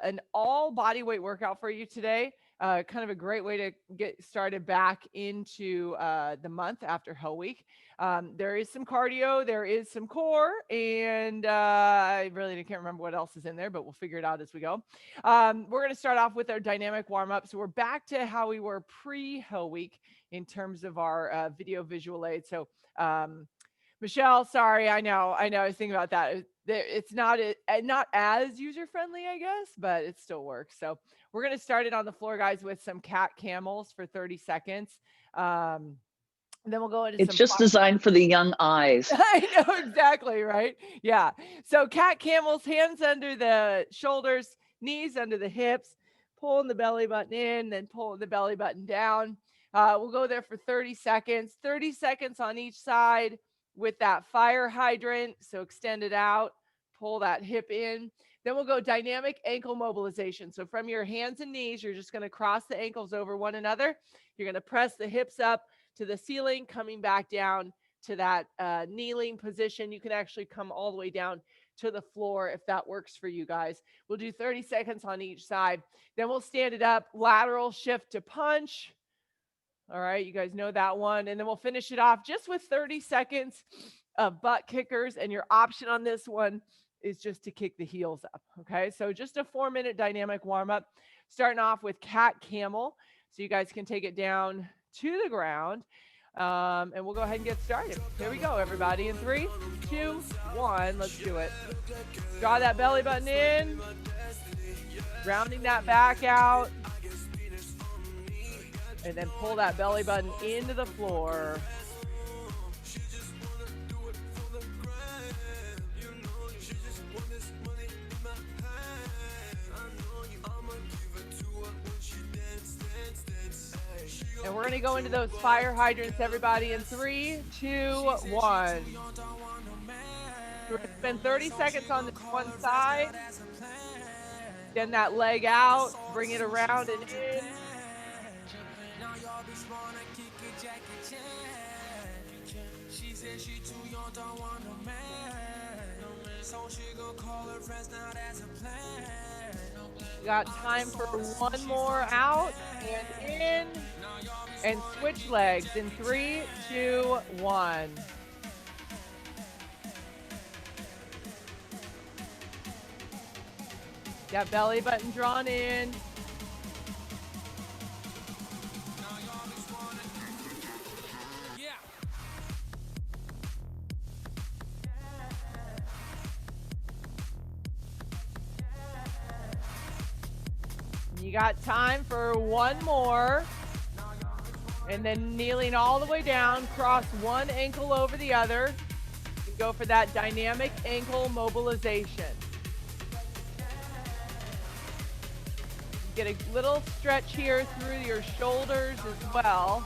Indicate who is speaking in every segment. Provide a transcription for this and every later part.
Speaker 1: an all body weight workout for you today. Kind of a great way to get started back into the month after Hell Week. There is some cardio, there is some core, and I really can't remember what else is in there, but we'll figure it out as we go. We're going to start off with our dynamic warm up. So we're back to how we were pre Hell Week in terms of our video visual aid. So, Michelle, sorry, I was thinking about that. It's not as user friendly, I guess, but it still works. So we're gonna start it on the floor, guys, with some cat camels for 30 seconds. Then we'll go into
Speaker 2: It's just designed for the young eyes.
Speaker 1: I know exactly, right? Yeah. So cat camels, hands under the shoulders, knees under the hips, pulling the belly button in, then pulling the belly button down. We'll go there for 30 seconds, 30 seconds on each side with that fire hydrant. So extend it out, pull that hip in. Then we'll go dynamic ankle mobilization. So from your hands and knees, you're just going to cross the ankles over one another. You're going to press the hips up to the ceiling, coming back down to that kneeling position. You can actually come all the way down to the floor if that works for you guys. We'll do 30 seconds on each side. Then we'll stand it up, lateral shift to punch. All right, you guys know that one. And then we'll finish it off just with 30 seconds of butt kickers. And your option on this one is just to kick the heels up. Okay, so just a 4-minute dynamic warm up, starting off with cat camel. So you guys can take it down to the ground. And we'll go ahead and get started. Here we go, everybody. In 3, 2, 1, let's do it. Draw that belly button in, rounding that back out. And then pull that belly button into the floor. And we're going to go into those fire hydrants, everybody, in 3, 2, 1. We're going to spend 30 seconds on the one side. Extend that leg out, bring it around and in. Got time for one more out and in, and switch legs in 3, 2, 1. Got belly button drawn in. You got time for one more. And then kneeling all the way down, cross one ankle over the other. And go for that dynamic ankle mobilization. Get a little stretch here through your shoulders as well.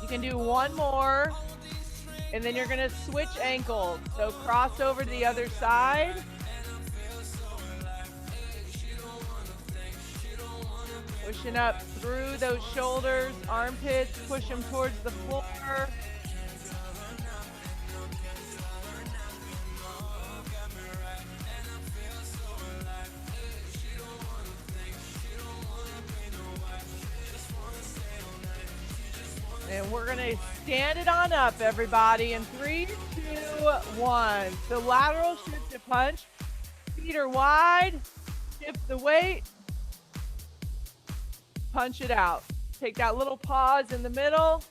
Speaker 1: You can do one more, and then you're going to switch ankles. So cross over to the other side. Pushing up through those shoulders, armpits, push them towards the floor. And we're going to stand it on up, everybody, in 3, 2, 1. So lateral shift to punch. Feet are wide. Shift the weight. Punch it out. Take that little pause in the middle.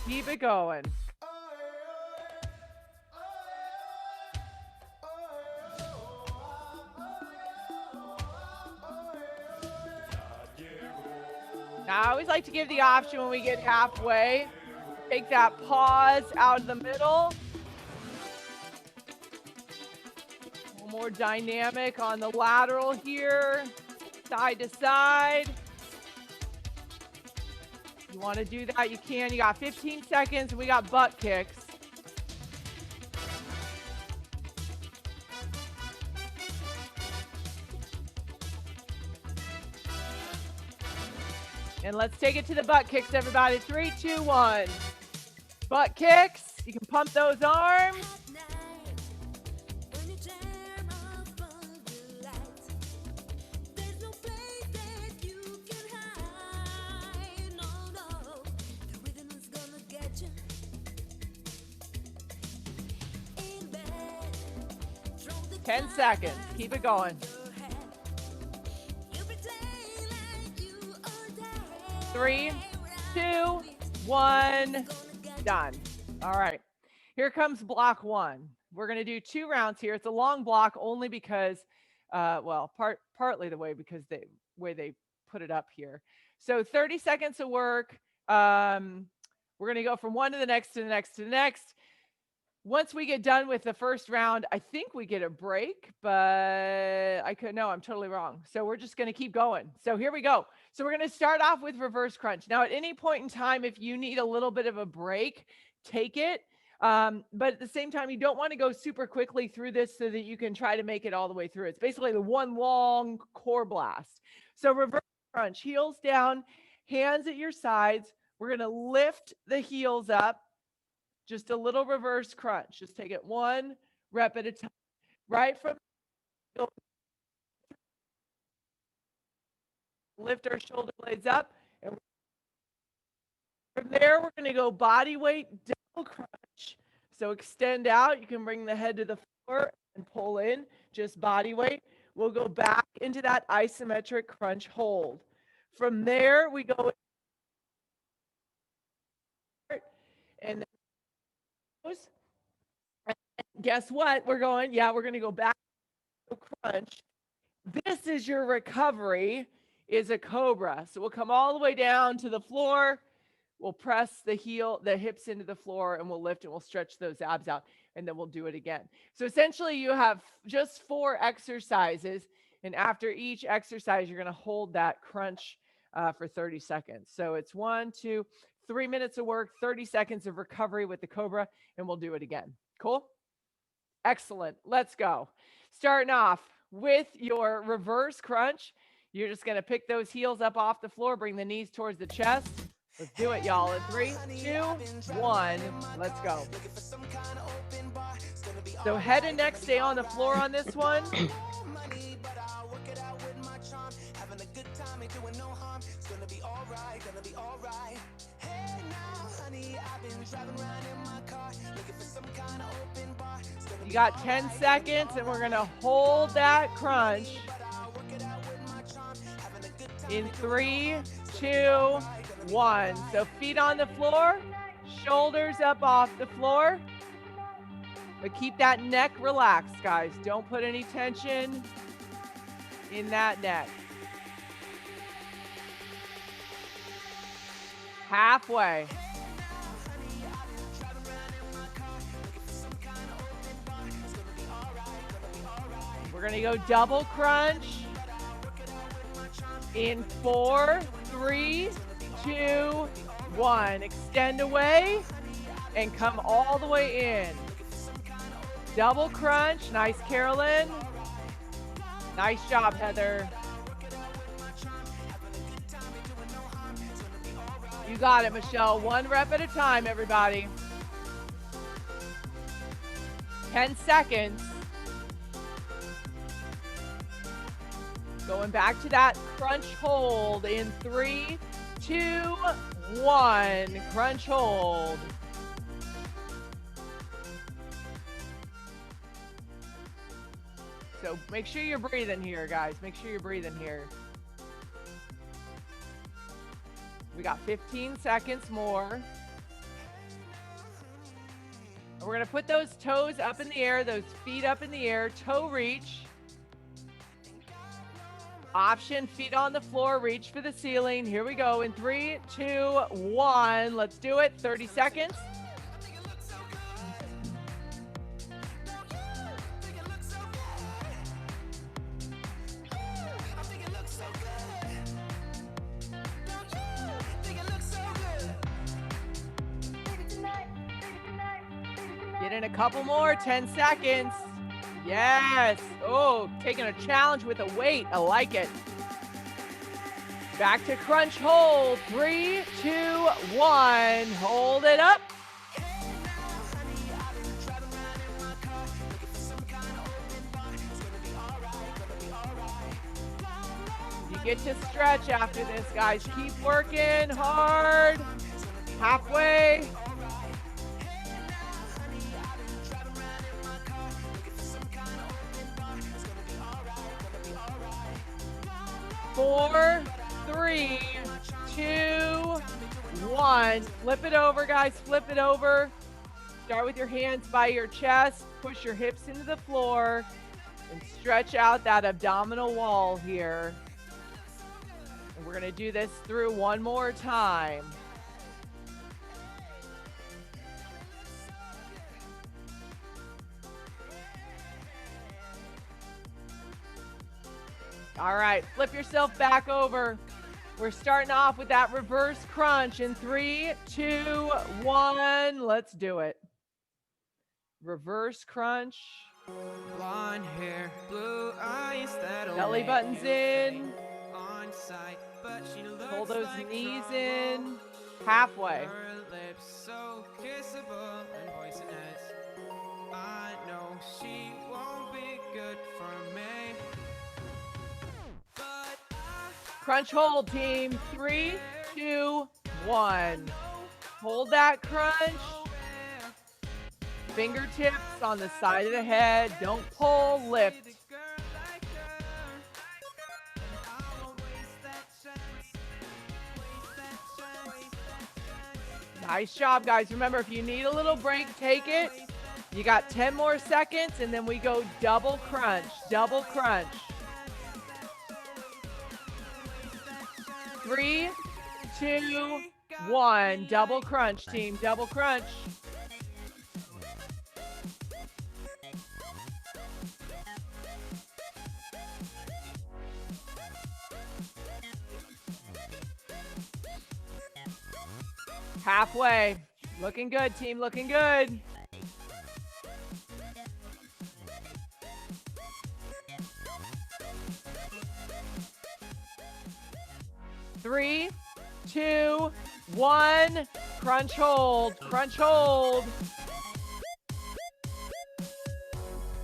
Speaker 1: Keep it going. Now, I always like to give the option when we get halfway. Take that pause out of the middle. More dynamic on the lateral here, side to side. You want to do that, you can. You got 15 seconds, and we got butt kicks. And let's take it to the butt kicks, everybody. 3, 2, 1. Butt kicks. You can pump those arms. Ten seconds. Keep it going. 3, 2, 1. Done. All right. Here comes block 1. We're going to do 2 rounds here. It's a long block only because, partly the way because way they put it up here. So 30 seconds of work. We're going to go from one to the next to the next to the next. Once we get done with the first round, I think we get a break, but I'm totally wrong. So we're just going to keep going. So here we go. So we're going to start off with reverse crunch. Now, at any point in time, if you need a little bit of a break, take it. But at the same time, you don't want to go super quickly through this so that you can try to make it all the way through. It's basically the one long core blast. So reverse crunch, heels down, hands at your sides. We're going to lift the heels up. Just a little reverse crunch. Just take it 1 rep at a time. Right from lift our shoulder blades up. And from there, we're going to go body weight double crunch. So extend out. You can bring the head to the floor and pull in. Just body weight. We'll go back into that isometric crunch hold. From there, we go and guess what? We're going to go back to crunch. This is your recovery, is a cobra. So we'll come all the way down to the floor. We'll press the hips into the floor, and we'll lift and we'll stretch those abs out, and then we'll do it again. So essentially you have just 4 exercises, and after each exercise, you're going to hold that crunch for 30 seconds. So it's 1, 2, 3 minutes of work, 30 seconds of recovery with the cobra, and we'll do it again. Cool? Excellent. Let's go. Starting off with your reverse crunch. You're just going to pick those heels up off the floor, bring the knees towards the chest. Let's do it, y'all. In 3, 2, 1. Let's go. So head and neck stay on the floor on this one. You got 10 seconds, and we're going to hold that crunch. In 3, 2, 1. So feet on the floor, shoulders up off the floor. But keep that neck relaxed, guys. Don't put any tension in that neck. Halfway. We're going to go double crunch in 4, 3, 2, 1. Extend away and come all the way in. Double crunch. Nice, Carolyn. Nice job, Heather. You got it, Michelle. 1 rep at a time, everybody. 10 seconds. Going back to that crunch hold in 3, 2, 1. Crunch hold. So make sure you're breathing here, guys. Make sure you're breathing here. We got 15 seconds more. And we're going to put those toes up in the air, those feet up in the air, toe reach. Option, feet on the floor, reach for the ceiling. Here we go in 3, 2, 1. Let's do it. 30 seconds. Get in a couple more, 10 seconds. Yes. Oh, taking a challenge with a weight. I like it. Back to crunch hold. 3, 2, 1. Hold it up. You get to stretch after this, guys. Keep working hard. Halfway. Four, 3, 2, 1. Flip it over, guys. Flip it over. Start with your hands by your chest. Push your hips into the floor and stretch out that abdominal wall here. And we're going to do this through one more time. All right, flip yourself back over. We're starting off with that reverse crunch in 3, 2, 1. Let's do it. Reverse crunch.
Speaker 3: Blonde hair, blue eyes,
Speaker 1: Belly buttons in.
Speaker 3: on sight, but she
Speaker 1: Pull
Speaker 3: looks
Speaker 1: those
Speaker 3: like
Speaker 1: knees
Speaker 3: trouble.
Speaker 1: in. Halfway.
Speaker 3: Her lips so kissable and poisonous. I know she won't be good for me. But
Speaker 1: Crunch hold, team. 3, 2, 1. Hold that crunch. Fingertips on the side of the head. Don't pull, lift. Nice job, guys. Remember, if you need a little break, take it. You got 10 more seconds, and then we go double crunch. Double crunch. 3, 2, 1. Double crunch, team. Double crunch. Halfway. Looking good, team. Looking good. Three, 2, 1. Crunch hold. Crunch hold.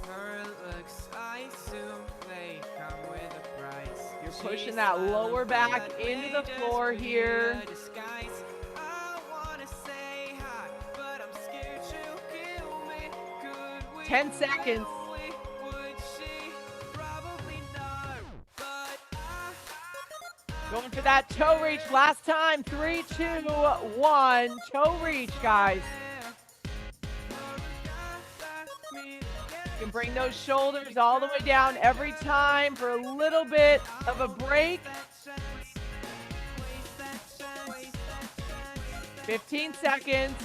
Speaker 3: her looks, I assume they come with a price.
Speaker 1: You're pushing that lower back into the floor here. 10 seconds. Going for that toe reach last time. 3, 2, 1. Toe reach, guys. You can bring those shoulders all the way down every time for a little bit of a break. 15 seconds.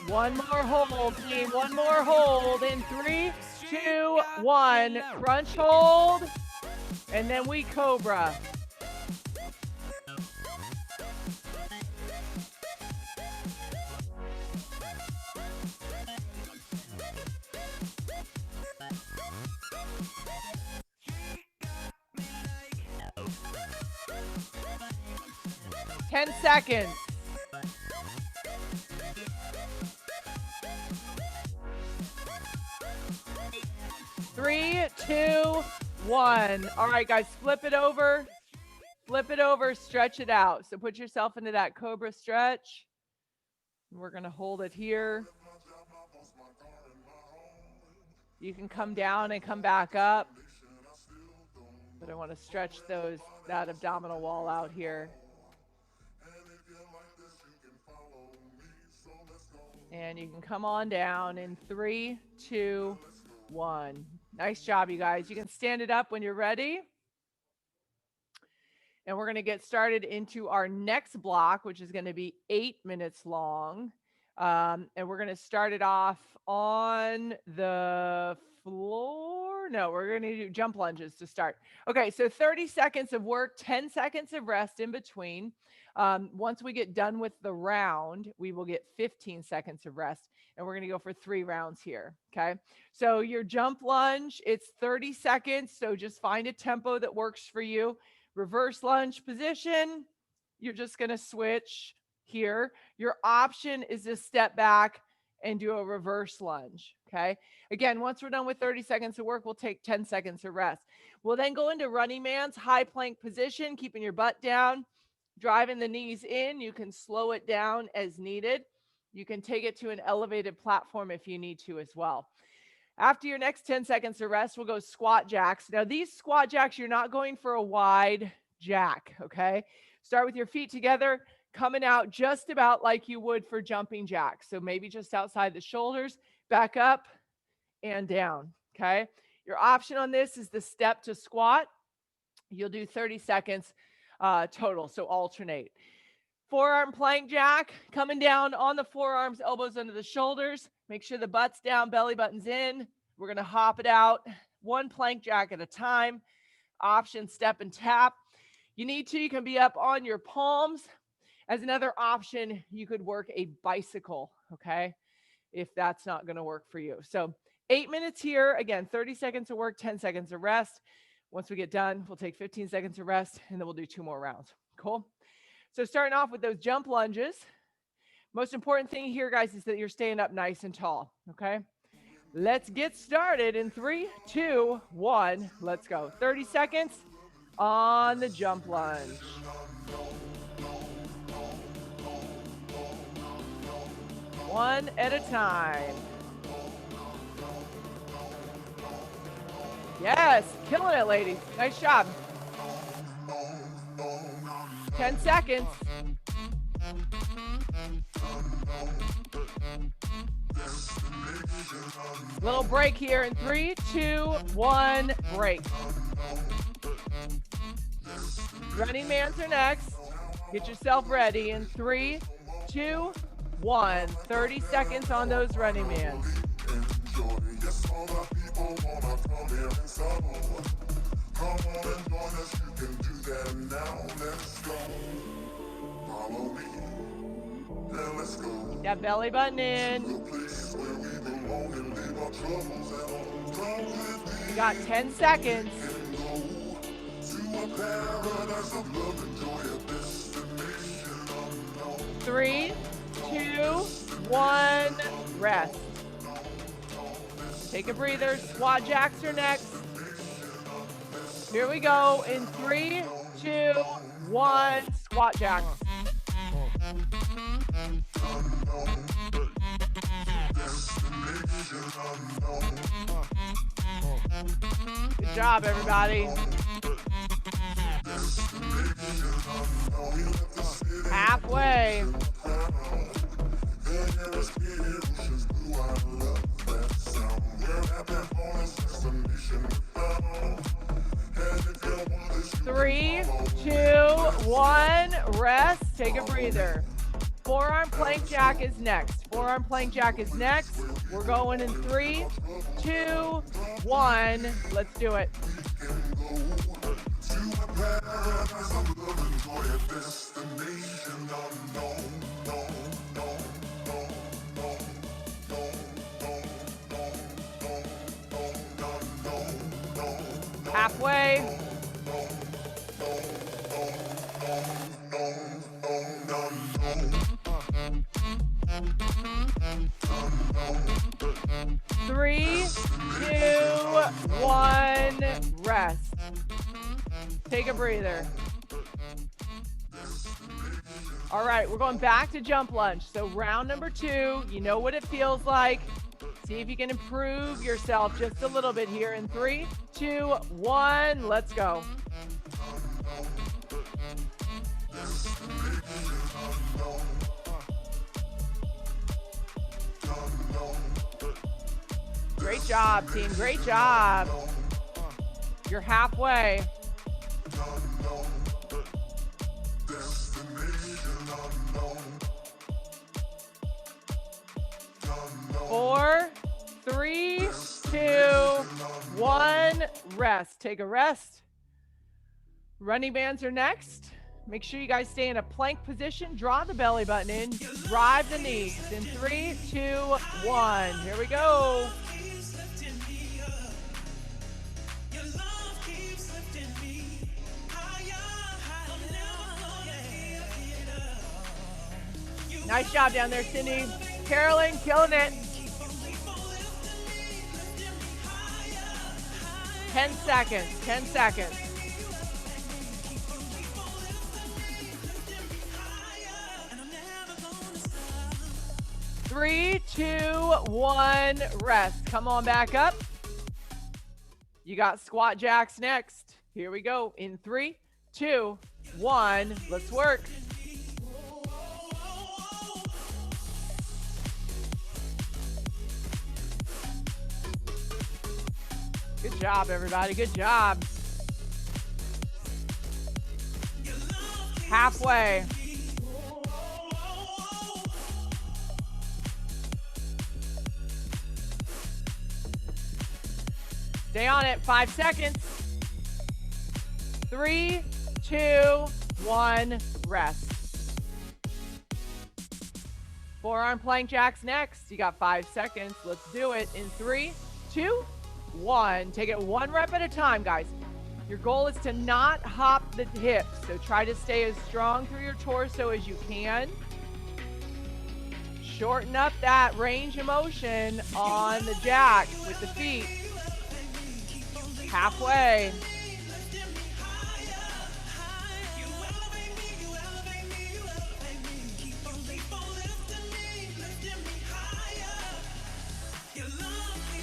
Speaker 1: One more hold, team. One more hold in 3, 2, 1. Crunch hold. And then we cobra. Ten seconds. 3, 2, 1. All right, guys, flip it over. Flip it over, stretch it out. So put yourself into that cobra stretch. We're going to hold it here. You can come down and come back up. But I want to stretch that abdominal wall out here. And you can come on down in 3, 2, 1. Nice job, you guys. You can stand it up when you're ready. And we're going to get started into our next block, which is going to be 8 minutes long. And we're going to start it off on the floor. No, we're going to do jump lunges to start. Okay, so 30 seconds of work, 10 seconds of rest in between. Once we get done with the round, we will get 15 seconds of rest, and we're going to go for 3 rounds here. Okay. So your jump lunge, it's 30 seconds. So just find a tempo that works for you. Reverse lunge position, you're just going to switch here. Your option is to step back and do a reverse lunge. Okay. Again, once we're done with 30 seconds of work, we'll take 10 seconds of rest. We'll then go into running man's high plank position, keeping your butt down. Driving the knees in, you can slow it down as needed. You can take it to an elevated platform if you need to as well. After your next 10 seconds of rest, we'll go squat jacks. Now, these squat jacks, you're not going for a wide jack, okay? Start with your feet together, coming out just about like you would for jumping jacks. So maybe just outside the shoulders, back up and down, okay? Your option on this is the step to squat. You'll do 30 seconds total, so alternate. Forearm plank jack, coming down on the forearms, elbows under the shoulders. Make sure the butt's down, belly button's in. We're going to hop it out, 1 plank jack at a time. Option, step and tap. You need to, you can be up on your palms. As another option, you could work a bicycle, okay, if that's not going to work for you. So 8 minutes here. Again, 30 seconds of work, 10 seconds of rest. Once we get done, we'll take 15 seconds of rest, and then we'll do 2 more rounds. Cool? So starting off with those jump lunges. Most important thing here, guys, is that you're staying up nice and tall, okay? Let's get started in 3, 2, 1. Let's go. 30 seconds on the jump lunge. One at a time. Yes, killing it, ladies. Nice job. 10 seconds. Little break here in 3, 2, 1, break. Running man's are next. Get yourself ready in 3, 2, 1. 30 seconds on those running mans. That belly button in. You got 10 seconds. 3, 2, 1, rest. Take a breather. Squat jacks are next. Here we go in 3, 2, 1, squat jacks. Good job, everybody. Halfway. Three, 2, 1, rest. Take a breather. Forearm plank jack is next. Forearm plank jack is next. We're going in 3, 2, 1. Let's do it. Halfway. Three, 2, 1, rest. Take a breather. All right, we're going back to jump lunge. So round number 2, you know what it feels like. See if you can improve yourself just a little bit here in 3, 2, 1, let's go. Great job, team. Great job. You're halfway. 4, 3, 2, 1, rest. Take a rest. Running bands are next. Make sure you guys stay in a plank position. Draw the belly button in. Drive the knees. In 3, 2, 1. Here we go. Nice job down there, Cindy. Carolyn, killing it. 10 seconds. 10 seconds. Three, 2, 1, rest. Come on back up. You got squat jacks next. Here we go. In 3, 2, 1, let's work. Good job, everybody. Good job. Halfway. Stay on it. 5 seconds. 3, 2, 1, rest. Forearm plank jacks next. You got 5 seconds. Let's do it. In 3, 2, 1. Take it 1 rep at a time, guys. Your goal is to not hop the hips. So try to stay as strong through your torso as you can. Shorten up that range of motion on the jack with the feet. Halfway.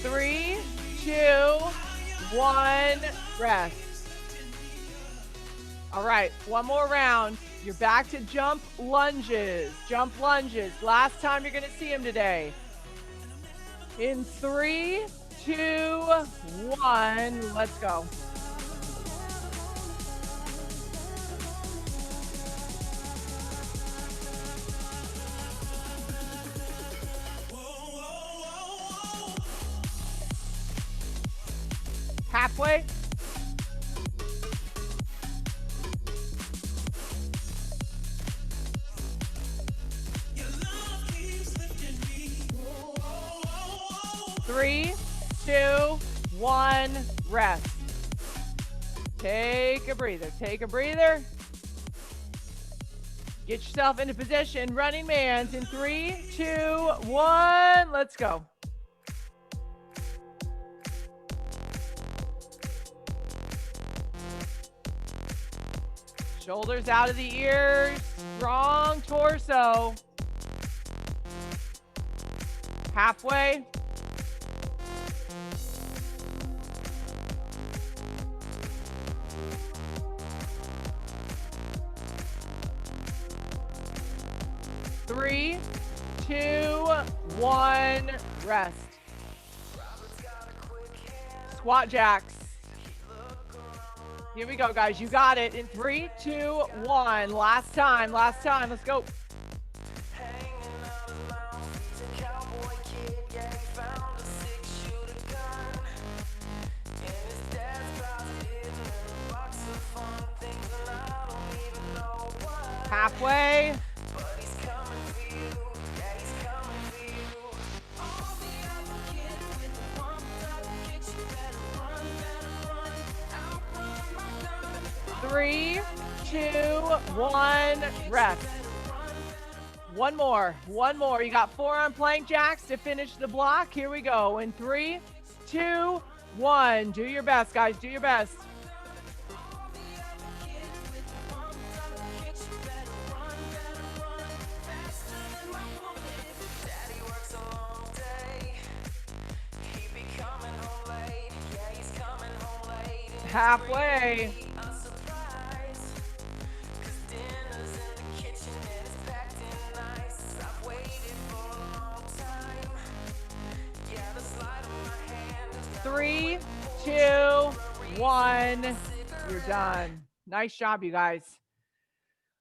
Speaker 1: Three, 2, 1, rest. All right, one more round. You're back to jump lunges. Jump lunges. Last time you're going to see them today. In 3, 2, 1, let's go. Halfway. Three, 2, 1, rest. Take a breather. Take a breather. Get yourself into position. Running man's in 3, 2, 1. Let's go. Shoulders out of the ears. Strong torso. Halfway. Three, 2, 1, rest. Squat jacks. Here we go, guys. You got it. In 3, 2, 1. Last time. Last time. Let's go. Halfway. Three, 2, 1, rest. One more. One more. You got forearm plank jacks to finish the block. Here we go. In 3, 2, 1. Do your best, guys. Do your best. Halfway. Three, 2, 1. You're done. Nice job, you guys.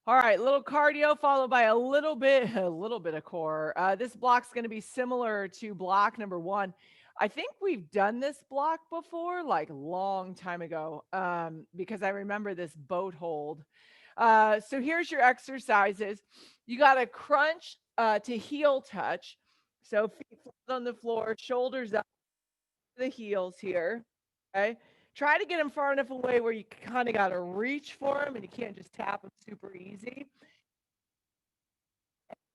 Speaker 1: All right, little cardio followed by a little bit of core. This block's going to be similar to block number 1. I think we've done this block before, like long time ago, because I remember this boat hold. So here's your exercises. You got to crunch to heel touch. So feet flat on the floor, shoulders up to the heels here. Okay. Try to get them far enough away where you kind of got to reach for them and you can't just tap them super easy.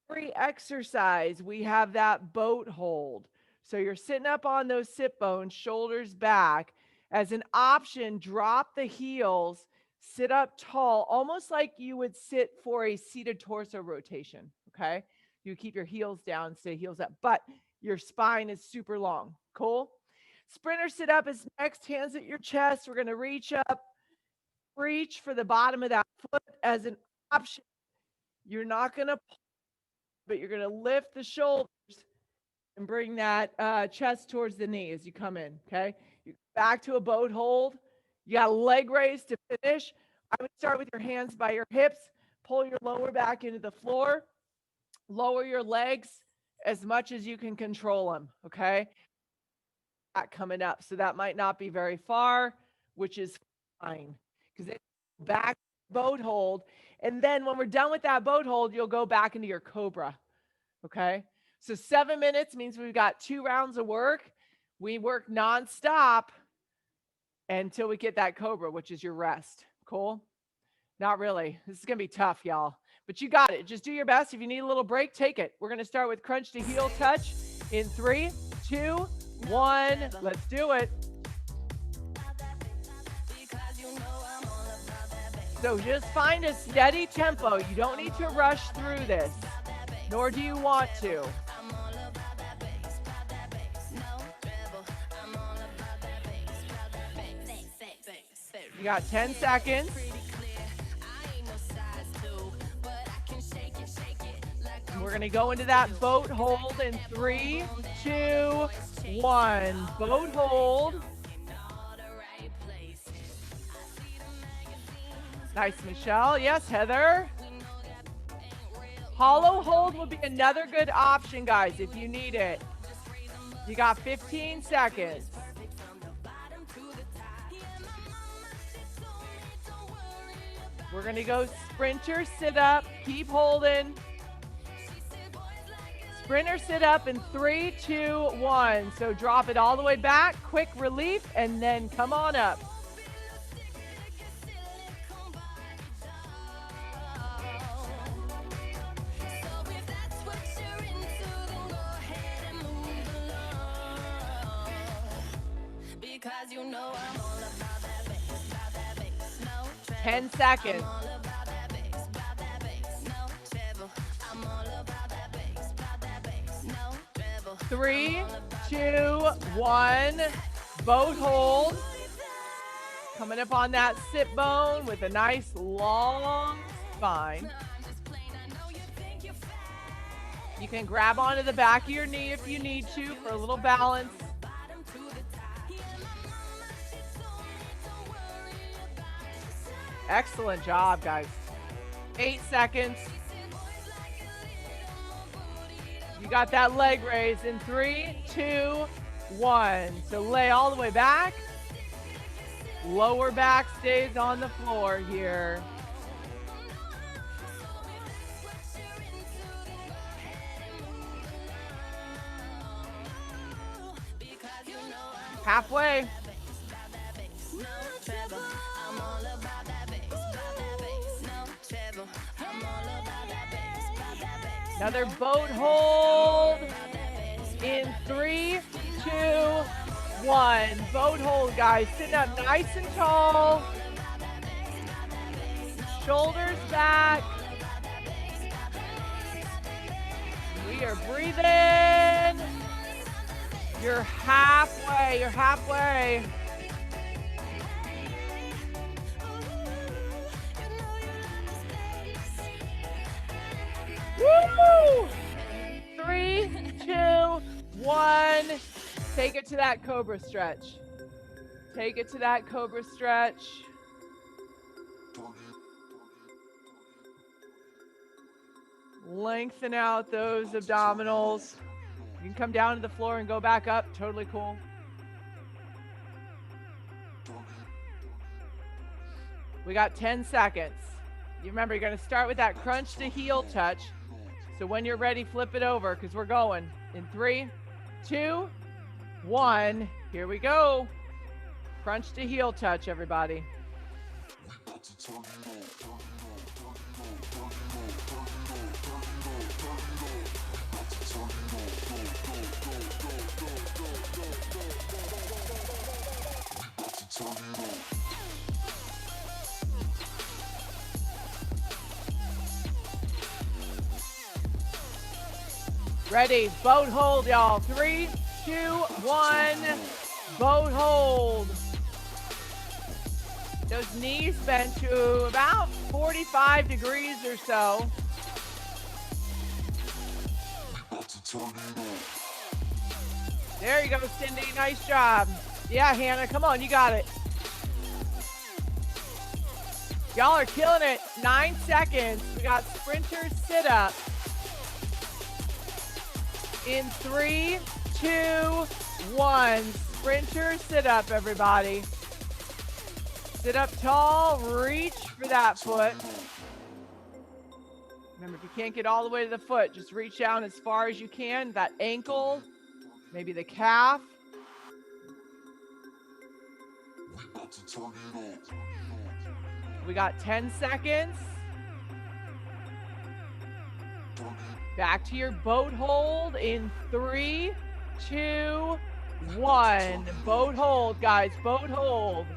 Speaker 1: Every exercise, we have that boat hold. So you're sitting up on those sit bones, shoulders back. As an option, drop the heels, sit up tall, almost like you would sit for a seated torso rotation. Okay. You keep your heels down, stay heels up, but your spine is super long. Cool. Sprinter sit up is next, hands at your chest. We're going to reach up, reach for the bottom of that foot as an option. You're not going to, but you're going to lift the shoulders and bring that chest towards the knee as you come in. Okay. Back to a boat hold. You got a leg raise to finish. I would start with your hands by your hips, pull your lower back into the floor, lower your legs as much as you can control them. Okay. That coming up. So that might not be very far, which is fine because it's back boat hold. And then when we're done with that boat hold, you'll go back into your cobra. Okay. So 7 minutes means we've got 2 rounds of work. We work nonstop until we get that cobra, which is your rest. Cool? Not really. This is going to be tough, y'all. But you got it. Just do your best. If you need a little break, take it. We're going to start with crunch to heel touch in 3, 2, 1. Let's do it. So just find a steady tempo. You don't need to rush through this, nor do you want to. You got 10 seconds. We're going to go into that boat hold in 3, 2, 1. Boat hold. Nice, Michelle. Yes, Heather. Hollow hold will be another good option, guys, if you need it. You got 15 seconds. We're going to go sprinter, sit up, keep holding. Sprinter, sit up in 3, 2, 1. So drop it all the way back, quick relief, and then come on up. Because you know I'm all about that bass, no trouble. 10 seconds. I'm all about that bass, no trouble. I'm all about that bass, no trouble. 3, 2, 1. Boat hold. Coming up on that sit bone with a nice long spine. You can grab onto the back of your knee if you need to for a little balance. Excellent job, guys. 8 seconds. You got that leg raise in 3, 2, 1. So lay all the way back. Lower back stays on the floor here. Halfway. Another boat hold in 3, 2, 1. Boat hold, guys. Sitting up nice and tall. Shoulders back. We are breathing. You're halfway. You're halfway. Woo! 3, 2, 1. Take it to that cobra stretch. Take it to that cobra stretch. Lengthen out those abdominals. You can come down to the floor and go back up. Totally cool. We got 10 seconds. You remember, you're going to start with that crunch to heel touch. So when you're ready, flip it over because we're going in 3, 2, 1. Here we go. Crunch to heel touch, everybody. Ready, boat hold, y'all. 3, 2, 1, boat hold. Those knees bent to about 45 degrees or so. There you go, Cindy. Nice job. Yeah, Hannah, come on, you got it. Y'all are killing it. 9 seconds. We got sprinter sit-up. In 3, 2, 1. Sprinter sit-up, everybody. Sit up tall, reach for that foot. Remember, if you can't get all the way to the foot, just reach down as far as you can. That ankle, maybe the calf. We got 10 seconds. Back to your boat hold in 3, 2, 1. Boat hold, guys. Boat hold.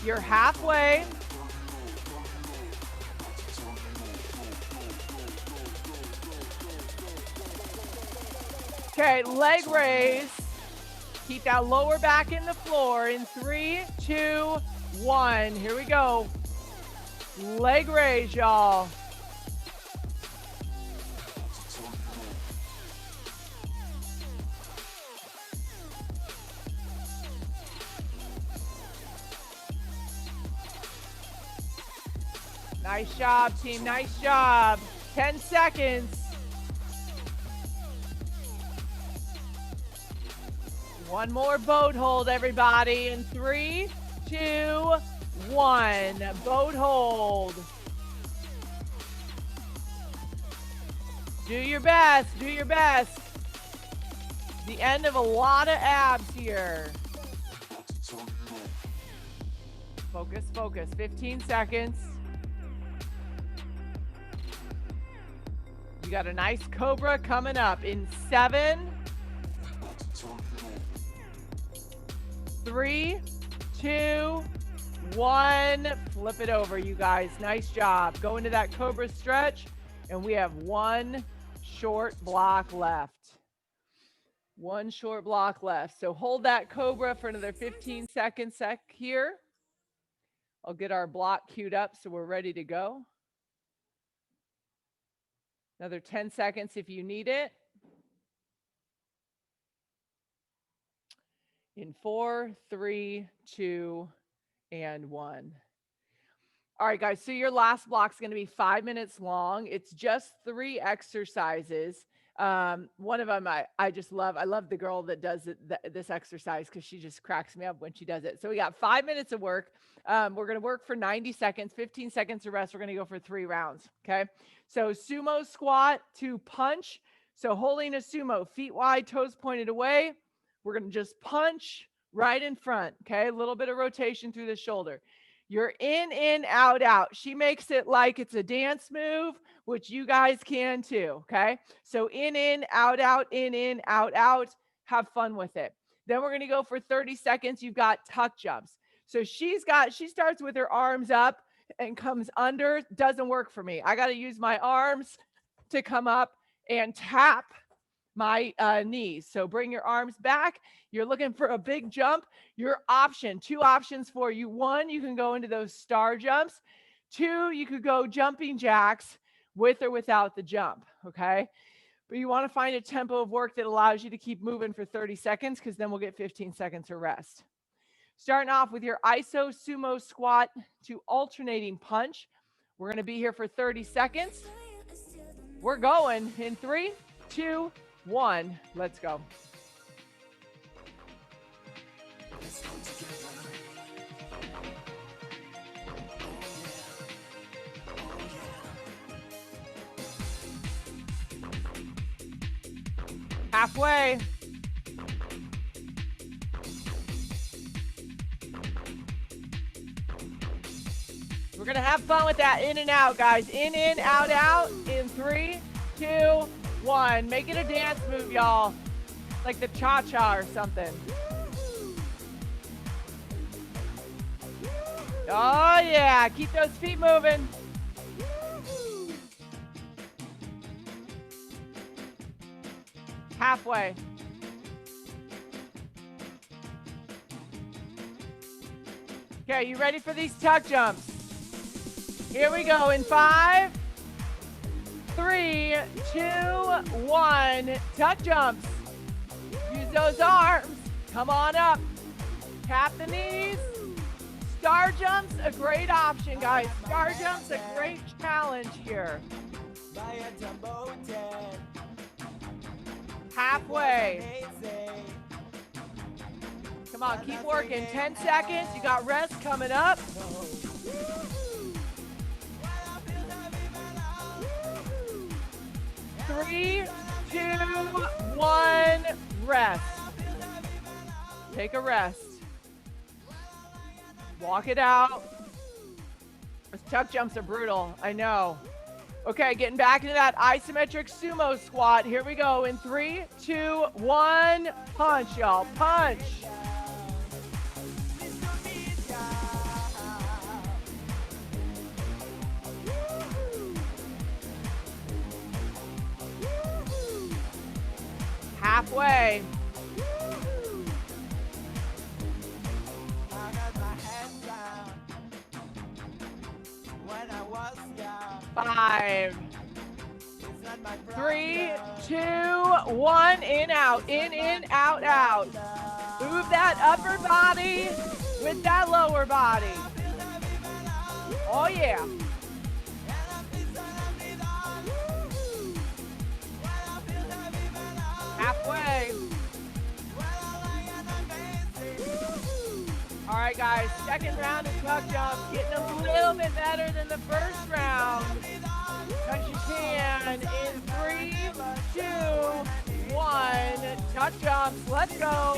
Speaker 1: You're halfway. Okay, leg raise. Keep that lower back in the floor in 3, 2, 1. Here we go. Leg raise, y'all. Nice job, team. Nice job. 10 seconds. One more boat hold, everybody. In 3, 2, 1. Boat hold. Do your best. Do your best. The end of a lot of abs here. Focus, focus. 15 seconds. You got a nice cobra coming up in 7, 3, 2, 1. Flip it over, you guys. Nice job. Go into that cobra stretch, and we have 1 short block left. 1 short block left. So hold that cobra for another 15 seconds here. I'll get our block queued up so we're ready to go. Another 10 seconds if you need it. In 4, 3, 2, and 1. All right, guys, so your last block is going to be 5 minutes long. It's just 3 exercises. One of them I just love. I love the girl that does this exercise because she just cracks me up when she does it. So we got 5 minutes of work. We're going to work for 90 seconds, 15 seconds of rest. We're going to go for 3 rounds. Okay. So sumo squat to punch. So holding a sumo, feet wide, toes pointed away. We're going to just punch right in front. Okay. A little bit of rotation through the shoulder. You're in, out, out. She makes it like it's a dance move, which you guys can too, okay? So in, out, out, in, out, out. Have fun with it. Then we're going to go for 30 seconds. You've got tuck jumps. So she starts with her arms up and comes under. Doesn't work for me. I got to use my arms to come up and tap my knees. So bring your arms back. You're looking for a big jump. Your option, 2 options for you. 1, you can go into those star jumps. 2, you could go jumping jacks with or without the jump, okay? But you want to find a tempo of work that allows you to keep moving for 30 seconds because then we'll get 15 seconds of rest. Starting off with your iso sumo squat to alternating punch. We're going to be here for 30 seconds. We're going in 3, 2, 1. Let's go. Halfway. We're going to have fun with that in and out, guys. In, out, out. In 3, 2, 1. Make it a dance move, y'all. Like the cha-cha or something. Oh, yeah. Keep those feet moving. Halfway. Okay, you ready for these tuck jumps? Here we go in 5, 3, 2, 1. Tuck jumps. Use those arms. Come on up. Tap the knees. Star jumps, a great option, guys. Star jumps, a great challenge here. Halfway. Come on, keep working. 10 seconds. You got rest coming up. 3, 2, 1. Rest. Take a rest. Walk it out. Those tuck jumps are brutal. I know. Okay, getting back into that isometric sumo squat. Here we go in 3, 2, 1. Punch, y'all. Punch. Halfway. 5, 3, 2, 1. In, out. In, out, out. Move that upper body with that lower body. Oh, yeah. Halfway. All right, guys, second round of tuck jumps, getting a little bit better than the first round. As you can in 3, 2, 1. Tuck jumps, let's go.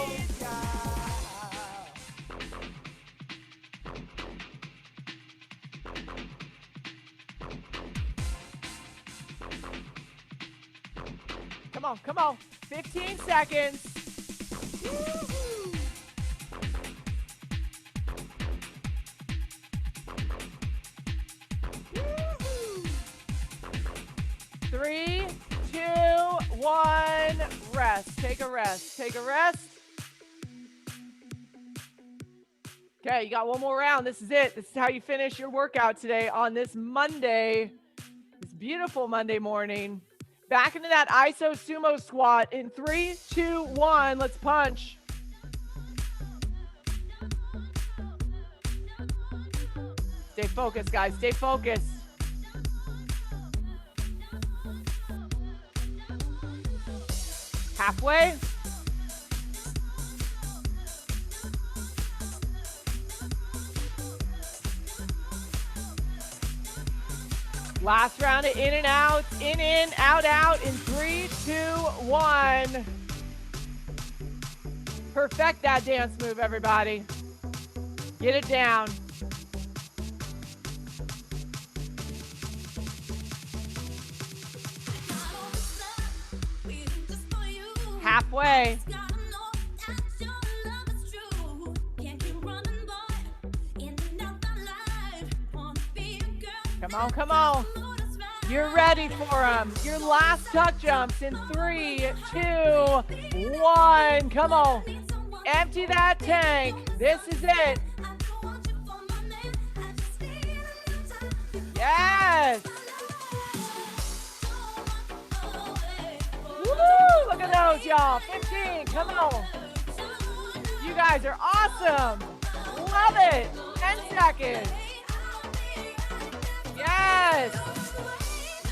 Speaker 1: Come on, come on. 15 seconds. 3, 2, 1. Rest. Take a rest. Take a rest. Okay, you got one more round. This is it. This is how you finish your workout today on this Monday. This beautiful Monday morning. Back into that iso sumo squat in 3, 2, 1. Let's punch. Stay focused, guys. Stay focused. Halfway. Last round of in and out, in, out, out in 3, 2, 1. Perfect that dance move, everybody. Get it down. Halfway. Come on, come on. You're ready for them. Your last tuck jumps in 3, 2, 1. Come on. Empty that tank. This is it. Yes. Woo! Look at those, y'all. 15. Come on. You guys are awesome. Love it. 10 seconds. Yes.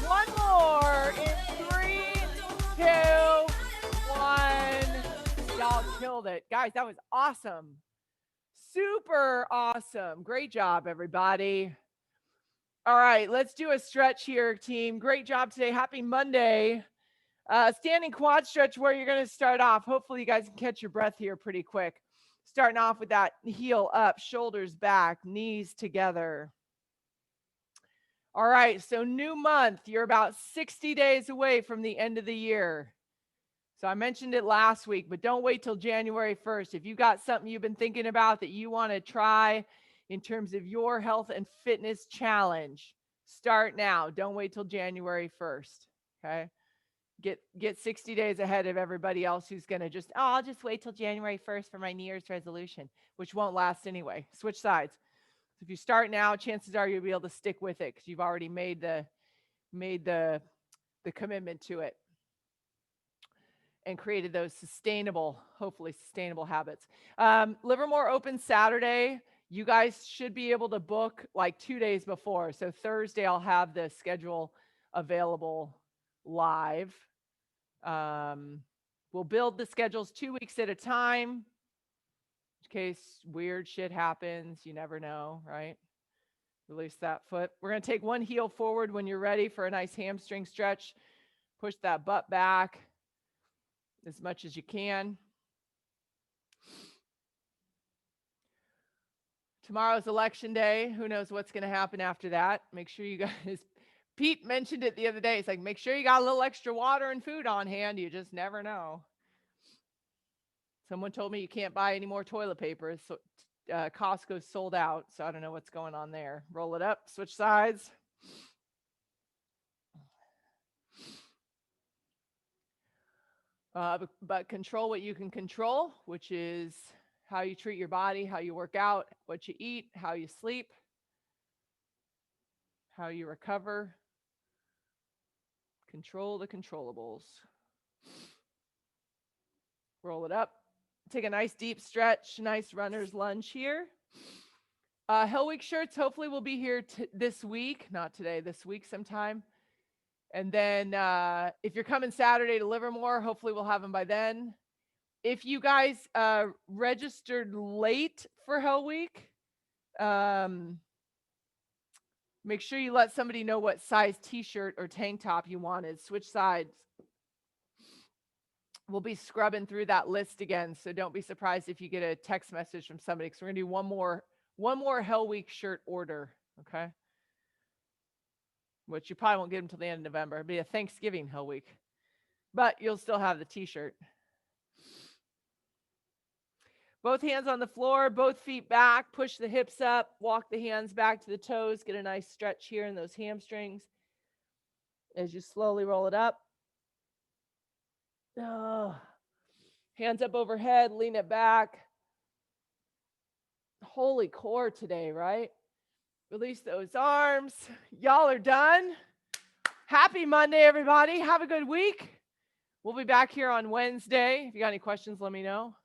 Speaker 1: One more in 3, 2, 1. Y'all killed it. Guys, that was awesome. Super awesome. Great job, everybody. All right, let's do a stretch here, team. Great job today. Happy Monday. Standing quad stretch where you're going to start off. Hopefully you guys can catch your breath here pretty quick. Starting off with that heel up, shoulders back, knees together. All right, so new month. You're about 60 days away from the end of the year. So I mentioned it last week, but don't wait till January 1st. If you've got something you've been thinking about that you want to try in terms of your health and fitness challenge, start now. Don't wait till January 1st. Okay? Get 60 days ahead of everybody else who's going to just, I'll just wait till January 1st for my New Year's resolution, which won't last anyway. Switch sides. So if you start now, chances are you'll be able to stick with it because you've already made the commitment to it and created those hopefully sustainable habits. Livermore open Saturday. You guys should be able to book like 2 days before. So Thursday, I'll have the schedule available live. We'll build the schedules 2 weeks at a time. In case weird shit happens, you never know, right? Release that foot. We're going to take one heel forward when you're ready for a nice hamstring stretch. Push that butt back as much as you can. Tomorrow's election day. Who knows what's going to happen after that? Make sure you guys, Pete mentioned it the other day. It's like, make sure you got a little extra water and food on hand. You just never know. Someone told me you can't buy any more toilet paper. So Costco's sold out. So I don't know what's going on there. Roll it up, switch sides. But control what you can control, which is how you treat your body, how you work out, what you eat, how you sleep, how you recover. Control the controllables. Roll it up. Take a nice deep stretch, nice runner's lunge here. Hell Week shirts hopefully will be here this week, not today, this week sometime. And then if you're coming Saturday to Livermore, hopefully we'll have them by then. If you guys registered late for Hell Week, make sure you let somebody know what size t-shirt or tank top you wanted. Switch sides. We'll be scrubbing through that list again, so don't be surprised if you get a text message from somebody, because we're going to do one more Hell Week shirt order, okay? Which you probably won't get until the end of November. It'll be a Thanksgiving Hell Week, but you'll still have the t-shirt. Both hands on the floor, both feet back, push the hips up, walk the hands back to the toes, get a nice stretch here in those hamstrings as you slowly roll it up. Oh. Hands up overhead, lean it back. Holy core today, right? Release those arms. Y'all are done. Happy Monday, everybody. Have a good week. We'll be back here on Wednesday. If you got any questions, let me know.